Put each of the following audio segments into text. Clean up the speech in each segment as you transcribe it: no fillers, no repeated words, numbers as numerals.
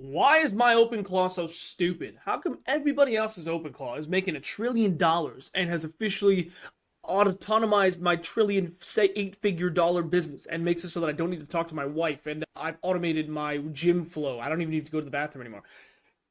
Why is my Openclaw so stupid? How come everybody else's Openclaw is making $1 trillion and has officially autonomized my trillion, say, eight-figure dollar business and makes it so that I don't need to talk to my wife and I've automated my gym flow. I don't even need to go to the bathroom anymore.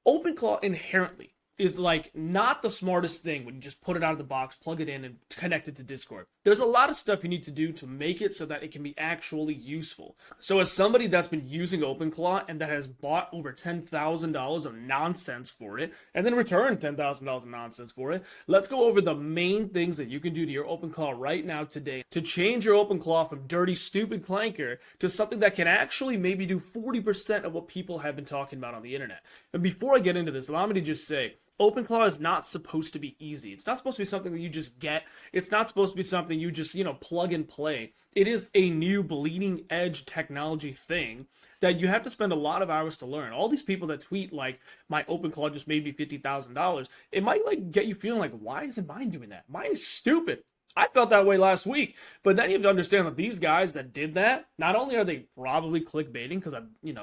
Openclaw inherently is like not the smartest thing when you just put it out of the box, plug it in, and connect it to Discord. There's a lot of stuff you need to do to make it so that it can be actually useful. So as somebody that's been using Openclaw and that has bought over $10,000 of nonsense for it, and then returned $10,000 of nonsense for it, let's go over the main things that you can do to your Openclaw right now today to change your Openclaw from dirty, stupid Clanker to something that can actually maybe do 40% of what people have been talking about on the internet. And before I get into this, allow me to just say, Openclaw is not supposed to be easy. It's not supposed to be something that you just get. It's not supposed to be something you just, plug and play. It is a new bleeding edge technology thing that you have to spend a lot of hours to learn. All these people that tweet like, my Openclaw just made me $50,000, it might get you feeling like, why isn't mine doing that? Mine is stupid. I felt that way last week, but then you have to understand that these guys that did that, not only are they probably clickbaiting, because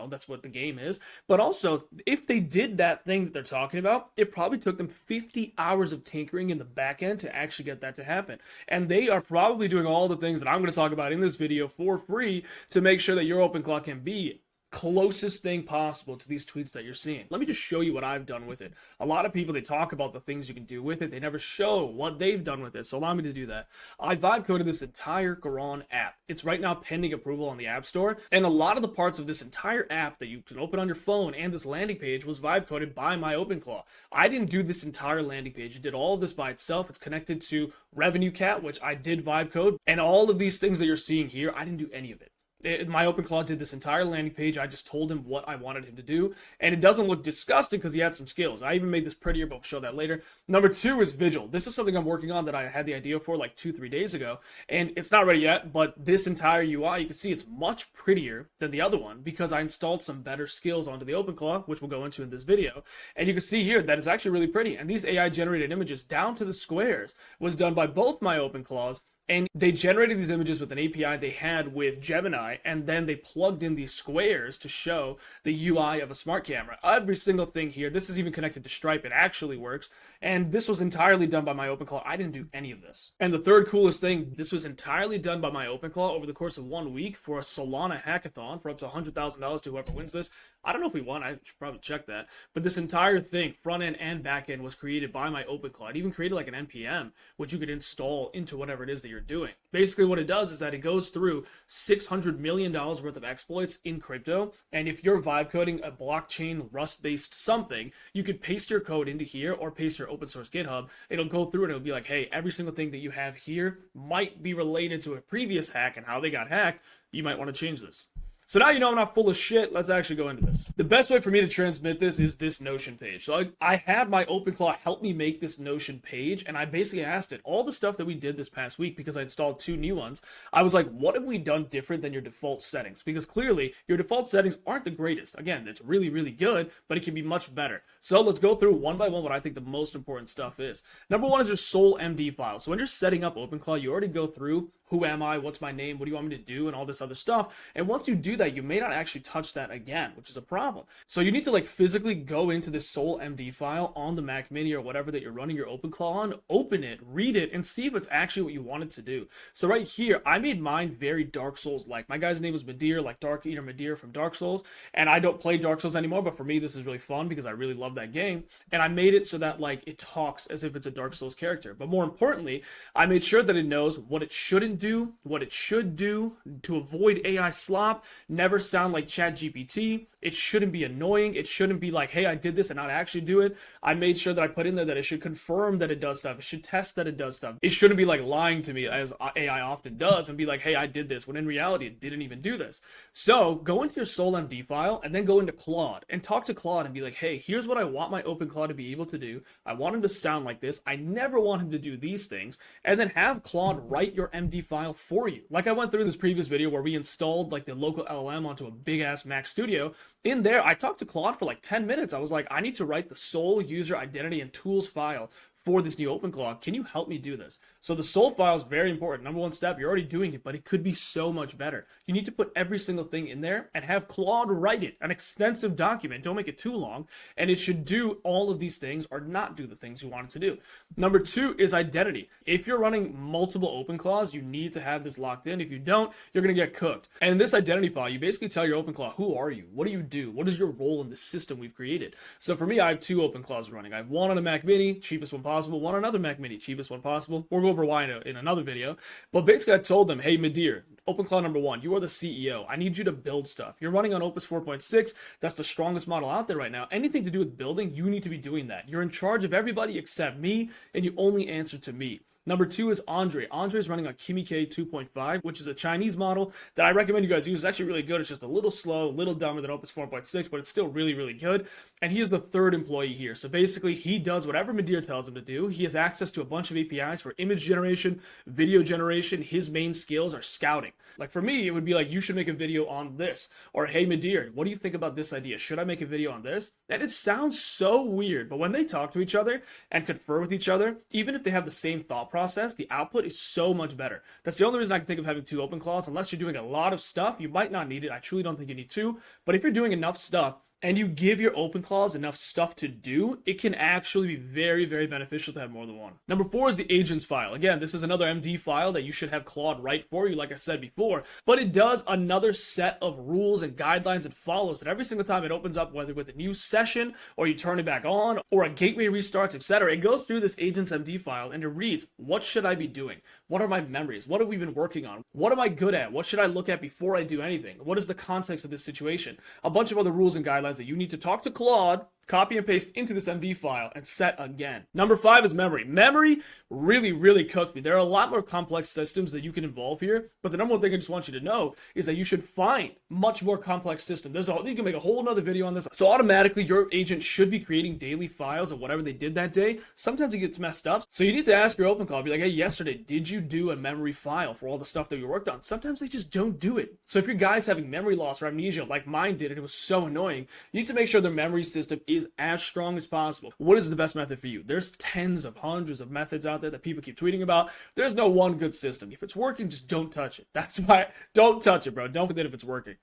that's what the game is, but also, if they did that thing that they're talking about, it probably took them 50 hours of tinkering in the back end to actually get that to happen. And they are probably doing all the things that I'm going to talk about in this video for free to make sure that your Openclaw can be closest thing possible to these tweets that you're seeing. Let me just show you what I've done with it. A lot of people, they talk about the things you can do with it. They never show what they've done with it. So allow me to do that. I vibe coded this entire Quran app. It's right now pending approval on the App Store. And a lot of the parts of this entire app that you can open on your phone and this landing page was vibe coded by my Openclaw. I didn't do this entire landing page. It did all of this by itself. It's connected to Revenue Cat, which I did vibe code. And all of these things that you're seeing here, I didn't do any of it. My Openclaw did this entire landing page. I just told him what I wanted him to do, and it doesn't look disgusting because he had some skills. I even made this prettier, but we'll show that later. Number 2 is Vigil. This is something I'm working on that I had the idea for like 2-3 days ago, and it's not ready yet, but this entire UI, you can see it's much prettier than the other one because I installed some better skills onto the Openclaw, which we'll go into in this video, and you can see here that it's actually really pretty, and these AI-generated images down to the squares was done by both my Openclaws. And they generated these images with an API they had with Gemini, and then they plugged in these squares to show the UI of a smart camera. Every single thing here, this is even connected to Stripe, it actually works, and this was entirely done by my Openclaw. I didn't do any of this. And the third coolest thing, this was entirely done by my Openclaw over the course of 1 week for a Solana hackathon for up to $100,000 to whoever wins this. I don't know if we won, I should probably check that. But this entire thing, front end and back end, was created by my Openclaw. It even created like an NPM, which you could install into whatever it is that you're doing. Basically what it does is that it goes through $600 million worth of exploits in crypto, and if you're vibe coding a blockchain Rust-based something, you could paste your code into here or paste your open source GitHub. It'll go through and it'll be like, hey, every single thing that you have here might be related to a previous hack and how they got hacked. You might want to change this. So now you know I'm not full of shit, let's actually go into this. The best way for me to transmit this is this Notion page. So I had my Openclaw help me make this Notion page, and I basically asked it, all the stuff that we did this past week, because I installed 2 new ones, I was like, what have we done different than your default settings? Because clearly, your default settings aren't the greatest. Again, it's really, really good, but it can be much better. So let's go through one by one what I think the most important stuff is. Number 1 is your sole MD file. So when you're setting up Openclaw, you already go through who am I, what's my name, what do you want me to do, and all this other stuff. And once you do that, you may not actually touch that again, which is a problem. So you need to physically go into this sole MD file on the Mac Mini or whatever that you're running your Openclaw on, open it, read it, and see if it's actually what you want it to do. So right here, I made mine very Dark Souls-like. My guy's name was Midir, like Dark Eater Midir from Dark Souls, and I don't play Dark Souls anymore, but for me, this is really fun because I really love that game. And I made it so that it talks as if it's a Dark Souls character. But more importantly, I made sure that it knows what it shouldn't do, what it should do to avoid AI slop, never sound like ChatGPT. It shouldn't be annoying. It shouldn't be like, hey, I did this and not actually do it. I made sure that I put in there that it should confirm that it does stuff. It should test that it does stuff. It shouldn't be lying to me as AI often does and be like, hey, I did this, when in reality it didn't even do this. So go into your sole MD file and then go into Claude and talk to Claude and be like, hey, here's what I want my Openclaw to be able to do. I want him to sound like this. I never want him to do these things. And then have Claude write your MD file for you. Like I went through in this previous video where we installed the local LLM onto a big ass Mac Studio. In there, I talked to Claude for 10 minutes. I was like, I need to write the sole user identity and tools file for this new Openclaw. Can you help me do this? So the soul file is very important. Number one step, you're already doing it, but it could be so much better. You need to put every single thing in there and have Claude write it, an extensive document. Don't make it too long. And it should do all of these things or not do the things you want it to do. Number two is identity. If you're running multiple Openclaws, you need to have this locked in. If you don't, you're going to get cooked. And in this identity file, you basically tell your Openclaw, who are you? What do you do? What is your role in the system we've created? So for me, I have two Openclaws running. I have one on a Mac Mini, cheapest one possible, one on another Mac Mini, cheapest one possible. We'll go over why in another video. But basically, I told them, hey, Madir, Openclaw number one, you are the CEO. I need you to build stuff. You're running on Opus 4.6. That's the strongest model out there right now. Anything to do with building, you need to be doing that. You're in charge of everybody except me, and you only answer to me. Number two is Andre. Andre is running on Kimi K 2.5, which is a Chinese model that I recommend you guys use. It's actually really good. It's just a little slow, a little dumber than Opus 4.6, but it's still really, really good. And he is the third employee here. So basically, he does whatever Madir tells him to do. He has access to a bunch of APIs for image generation, video generation. His main skills are scouting. Like for me, it would be like, you should make a video on this. Or, hey, Madir, what do you think about this idea? Should I make a video on this? And it sounds so weird, but when they talk to each other and confer with each other, even if they have the same thought process, the output is so much better. That's the only reason I can think of having two Openclaws. Unless you're doing a lot of stuff, you might not need it. I truly don't think you need two. But if you're doing enough stuff, and you give your Openclaws enough stuff to do, it can actually be very, very beneficial to have more than one. Number four is the agents file. Again, this is another MD file that you should have Claude write for you, like I said before, but it does another set of rules and guidelines it follows that every single time it opens up, whether with a new session or you turn it back on or a gateway restarts, etc. It goes through this agents MD file and it reads, what should I be doing? What are my memories? What have we been working on? What am I good at? What should I look at before I do anything? What is the context of this situation? A bunch of other rules and guidelines that you need to talk to Claude, copy and paste into this MD file, and set again. Number five is memory. Memory really, really cooked me. There are a lot more complex systems that you can involve here, but the number one thing I just want you to know is that you should find much more complex systems. You can make a whole nother video on this. So automatically, your agent should be creating daily files of whatever they did that day. Sometimes it gets messed up. So you need to ask your Openclaw, be like, hey, yesterday, did you do a memory file for all the stuff that we worked on? Sometimes they just don't do it. So if your guy's having memory loss or amnesia like mine did, and it was so annoying, you need to make sure their memory system is as strong as possible. What is the best method for you? There's tens of hundreds of methods out there that people keep tweeting about. There's no one good system. If it's working, just don't touch it. That's why, don't touch it, bro. Don't forget if it's working.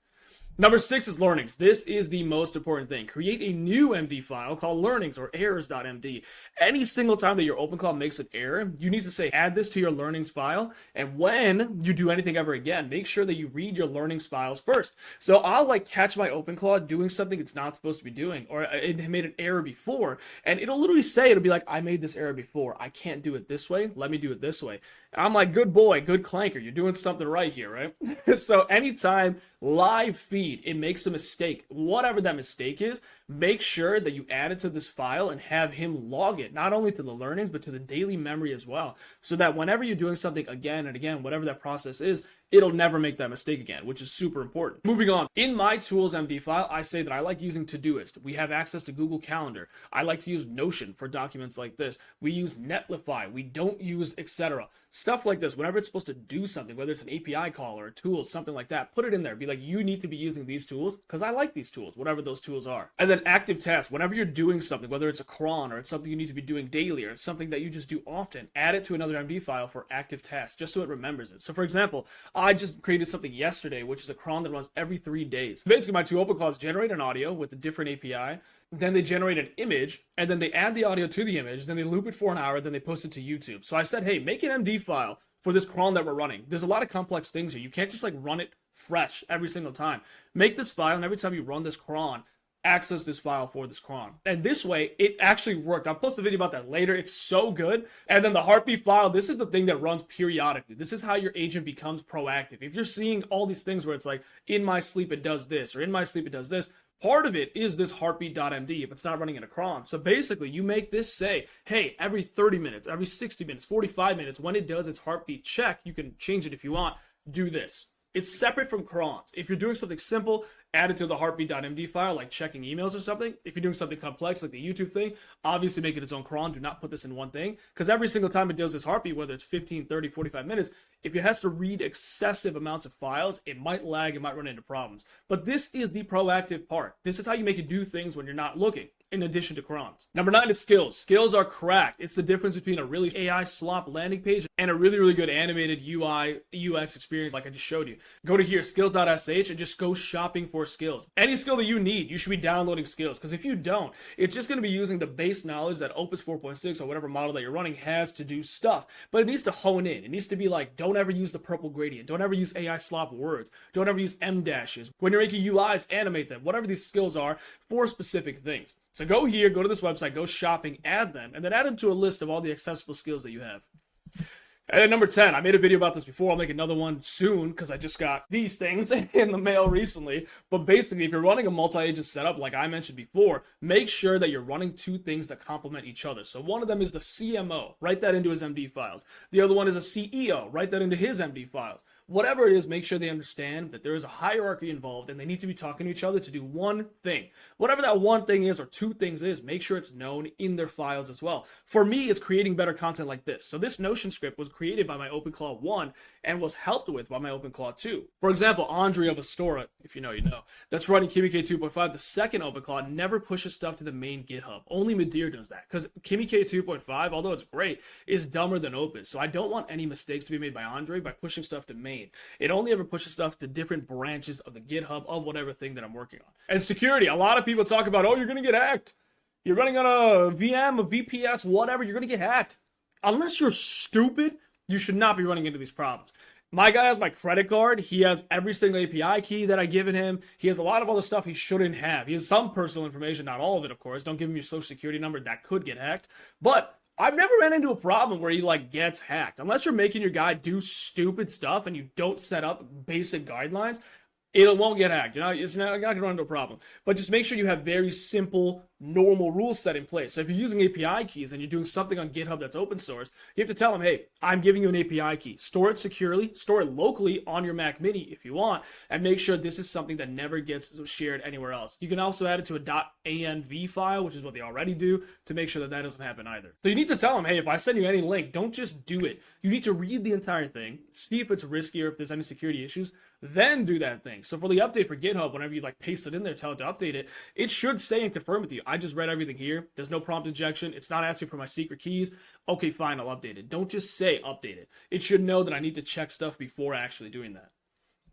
Number six is learnings. This is the most important thing. Create a new MD file called learnings or errors.md. Any single time that your Openclaw makes an error, you need to say, add this to your learnings file. And when you do anything ever again, make sure that you read your learnings files first. So I'll catch my Openclaw doing something it's not supposed to be doing, or it made an error before. And it'll literally say, it'll be like, I made this error before. I can't do it this way. Let me do it this way. And I'm like, good boy, good Clanker. You're doing something right here, right? So anytime live feed, it makes a mistake, whatever that mistake is, make sure that you add it to this file and have him log it, not only to the learnings, but to the daily memory as well. So that whenever you're doing something again and again, whatever that process is, it'll never make that mistake again, which is super important. Moving on, in my tools MD file, I say that I like using Todoist. We have access to Google Calendar. I like to use Notion for documents like this. We use Netlify. We don't use etc. Stuff like this, whenever it's supposed to do something, whether it's an API call or a tool, something like that, put it in there. Be like, you need to be using these tools because I like these tools, whatever those tools are. And then active tasks, whenever you're doing something, whether it's a cron or it's something you need to be doing daily or it's something that you just do often, add it to another MD file for active tasks, just so it remembers it. So for example, I just created something yesterday, which is a cron that runs every 3 days. Basically, my two Openclaws generate an audio with a different API, then they generate an image, and then they add the audio to the image, then they loop it for an hour, then they post it to YouTube. So I said, hey, make an MD file for this cron that we're running. There's a lot of complex things here. You can't just run it fresh every single time. Make this file, and every time you run this cron, access this file for this cron. And this way, it actually worked. I'll post a video about that later. It's so good. And then the heartbeat file, this is the thing that runs periodically. This is how your agent becomes proactive. If you're seeing all these things where it's like, in my sleep it does this, or in my sleep it does this, part of it is this heartbeat.md if it's not running in a cron. So basically, you make this say, hey, every 30 minutes, every 60 minutes, 45 minutes, when it does its heartbeat check, you can change it if you want, do this. It's separate from crons. If you're doing something simple, add it to the heartbeat.md file, like checking emails or something. If you're doing something complex like the YouTube thing, obviously make it its own cron. Do not put this in one thing, because every single time it does this heartbeat, whether it's 15, 30, 45 minutes, if it has to read excessive amounts of files, it might lag, it might run into problems. But this is the proactive part. This is how you make it do things when you're not looking, in addition to crons. Number 9 is skills. Skills are cracked. It's the difference between a really AI slop landing page and a really, really good animated UI, UX experience like I just showed you. Go to here, skills.sh, and just go shopping for skills. Any skill that you need, you should be downloading skills, because if you don't, it's just going to be using the base knowledge that Opus 4.6 or whatever model that you're running has to do stuff. But it needs to hone in. It needs to be like, don't ever use the purple gradient. Don't ever use AI slop words. Don't ever use M dashes. When you're making UIs, animate them. Whatever these skills are for specific things. So go here, go to this website, go shopping, add them, and then add them to a list of all the accessible skills that you have. And then number 10, I made a video about this before. I'll make another one soon because I just got these things in the mail recently. But basically, if you're running a multi-agent setup, like I mentioned before, make sure that you're running two things that complement each other. So one of them is the CMO. Write that into his MD files. The other one is a CEO. Write that into his MD files. Whatever it is, make sure they understand that there is a hierarchy involved and they need to be talking to each other to do one thing. Whatever that one thing is or two things is, make sure it's known in their files as well. For me, it's creating better content like this. So this Notion script was created by my Openclaw 1 and was helped with by my Openclaw 2. For example, Andre of Astora, if you know, you know, that's running KimiK 2.5, the second Openclaw, never pushes stuff to the main GitHub. Only Madeir does that, because KimiK 2.5, although it's great, is dumber than Opus. So I don't want any mistakes to be made by Andre by pushing stuff to main. It only ever pushes stuff to different branches of the GitHub of whatever thing that I'm working on. And security, a lot of people talk about, oh, you're going to get hacked. You're running on a VM, a VPS, whatever, you're going to get hacked. Unless you're stupid, you should not be running into these problems. My guy has my credit card. He has every single API key that I've given him. He has a lot of other stuff he shouldn't have. He has some personal information, not all of it, of course. Don't give him your social security number. That could get hacked. But I've never ran into a problem where he like gets hacked. Unless you're making your guy do stupid stuff and you don't set up basic guidelines, it won't get hacked. It's not going to run into a problem. But just make sure you have very simple, normal rules set in place. So if you're using API keys and you're doing something on GitHub that's open source, you have to tell them, hey, I'm giving you an API key. Store it securely, store it locally on your Mac Mini if you want, and make sure this is something that never gets shared anywhere else. You can also add it to a .anv file, which is what they already do, to make sure that that doesn't happen either. So you need to tell them, hey, if I send you any link, don't just do it. You need to read the entire thing, see if it's risky or if there's any security issues, then do that thing. So for the update for GitHub, whenever you like paste it in there, tell it to update it, it should say and confirm with you, I just read everything here. There's no prompt injection. It's not asking for my secret keys. Okay, fine, I'll update it. Don't just say update it. It should know that I need to check stuff before actually doing that.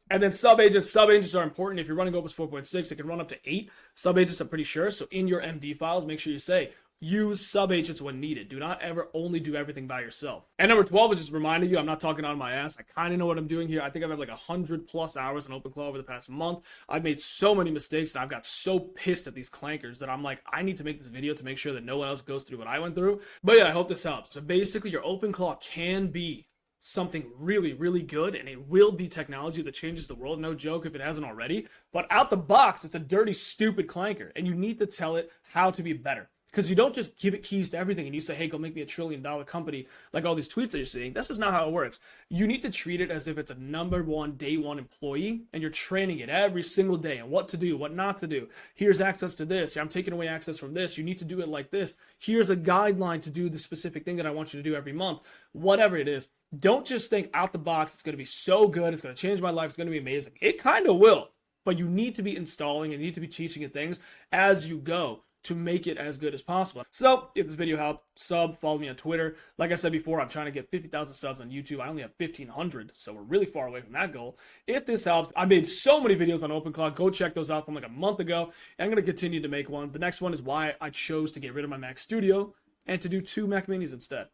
And then subagents. Subagents are important. If you're running Opus 4.6, it can run up to 8 subagents, I'm pretty sure. So in your MD files, make sure you say, use subagents when needed. Do not ever only do everything by yourself. And number 12 is just reminding you, I'm not talking out of my ass. I kind of know what I'm doing here. I think I've had like 100+ hours in Openclaw over the past month. I've made so many mistakes and I've got so pissed at these clankers that I'm like, I need to make this video to make sure that no one else goes through what I went through. But yeah, I hope this helps. So basically, your Openclaw can be something really, really good, and it will be technology that changes the world. No joke if it hasn't already. But out the box, it's a dirty, stupid clanker, and you need to tell it how to be better. Because you don't just give it keys to everything and you say, hey, go make me $1 trillion company like all these tweets that you're seeing. That's just not how it works. You need to treat it as if it's a number one, day one employee, and you're training it every single day on what to do, what not to do. Here's access to this. I'm taking away access from this. You need to do it like this. Here's a guideline to do the specific thing that I want you to do every month. Whatever it is, don't just think out the box, it's going to be so good, it's going to change my life, it's going to be amazing. It kind of will, but you need to be installing and you need to be teaching it things as you go to make it as good as possible. So if this video helped, follow me on Twitter. Like I said before, I'm trying to get 50,000 subs on YouTube. I only have 1,500, so we're really far away from that goal. If this helps, I made so many videos on Openclaw. Go check those out from like a month ago. And I'm going to continue to make one. The next one is why I chose to get rid of my Mac Studio and to do 2 Mac Minis instead.